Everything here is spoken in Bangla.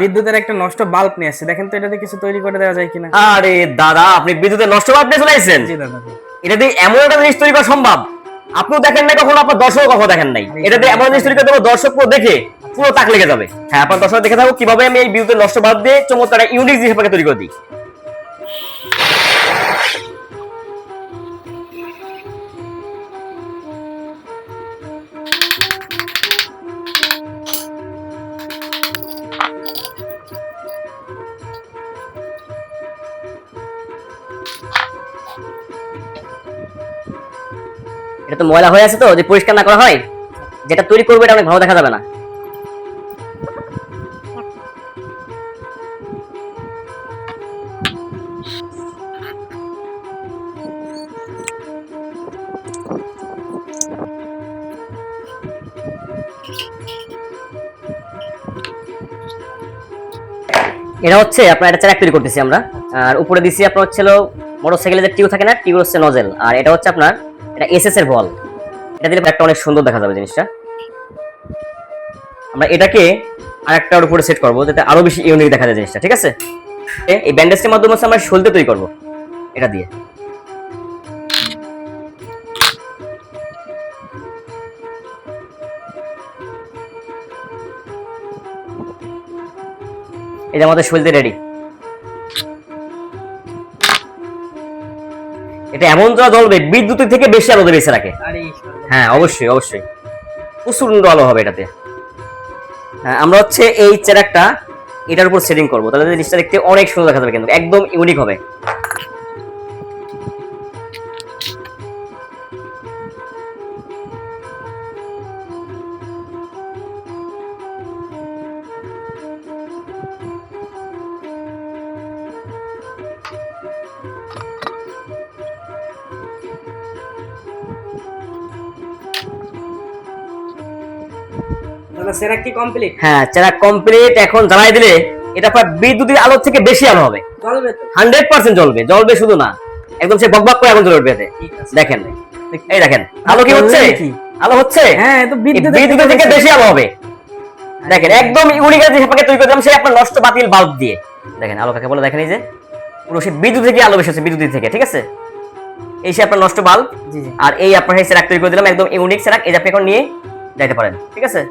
বিদ্যুতের একটা নষ্ট বাল্ব নিয়ে আসছে, দেখেন তো এটাতে কিছু তৈরি করে দেওয়া যায় কিনা। আরে দাদা, আপনি বিদ্যুতের নষ্ট বাল্ব নিয়ে চলে আসছেন? জি দাদা। এটা দিয়ে এমন একটা জিনিস তৈরি করা সম্ভব, আপনিও দেখেন নাই কখনো, আপনার দর্শক কখনো দেখেন নাই। এটা দিয়ে এমন জিনিস তৈরি করে দেবো, দর্শক পুরো দেখে পুরো তাক লেগে যাবে। হ্যাঁ, আপনার দর্শক দেখে থাকো কিভাবে আমি এই বিদ্যুতের নষ্ট বাল্ব দিয়ে চমৎকার ইউনিক জিনিস আপনাকে তৈরি করে দিই। এটা তো ময়লা হয়ে আছে, তো যে পরিষ্কার না করা হয়, যেটা তৈরি করবো এটা অনেক ভালো দেখা যাবে না। এটা হচ্ছে আপনার একটা চারাক তৈরি করতেছি আমরা, আর উপরে দিছি আপনার হচ্ছে মোটরসাইকেলের যে টিউ থাকে না, টিউ হচ্ছে নজেল, আর এটা হচ্ছে আপনার এটা এসএস এর বল। এটা দিলে একটা অনেক সুন্দর দেখা যাবে জিনিসটা। আমরা এটাকে আরেকটার উপরে সেট করবো যাতে আরো বেশি ইউনিক দেখা যায় জিনিসটা, ঠিক আছে? এই ব্যান্ডেজের মাধ্যমে হচ্ছে আমরা সলতে তৈরি করবো এটা দিয়ে। এই যে আমাদের সলতে রেডি। এটা এমন যা জ্বলবে বিদ্যুতের থেকে বেশি আলো দেবে রাখে। হ্যাঁ, অবশ্যই অবশ্যই প্রচন্ড আলো হবে এটাতে। হ্যাঁ, আমরা হচ্ছে এই চেরাকটা এটার উপর সেটিং করবো, তাহলে জিনিসটা দেখতে অনেক সুন্দর দেখা যাবে, কিন্তু একদম ইউনিক হবে। দাদা সেরা কি কমপ্লিট? হ্যাঁ, চেরাক কমপ্লিট। এখন জ্বালাই দিলে এটা প্রায় বিদ্যুতের আলোর থেকে বেশি আলো হবে। জ্বলবে তো? 100% জ্বলবে। জ্বলবে শুধু না, একদম সে বকবক করে আগুন জ্বলে উঠবে এতে। দেখেন, এই দেখেন আলো কি হচ্ছে, আলো হচ্ছে। হ্যাঁ, তো বিদ্যুতের থেকে বেশি আলো হবে। দেখেন একদম ইউনিক জিনিস আপনাকে তৈরি করলাম, সেই আপনার নষ্ট বাতিল বাল্ব দিয়ে। দেখেন আলো কাকে বলে, দেখেন এই যে পুরো সে বিদ্যুৎ থেকে আলো বেশি হচ্ছে, বিদ্যুৎ থেকে, ঠিক আছে? এই সে আপনার নষ্ট বাল্ব। আর এই আপনার সেরাক তৈরি করে দিলাম, একদম ইউনিক সেরাক। এই যে আপনি এখন নিয়ে যাইতে পারেন, ঠিক আছে?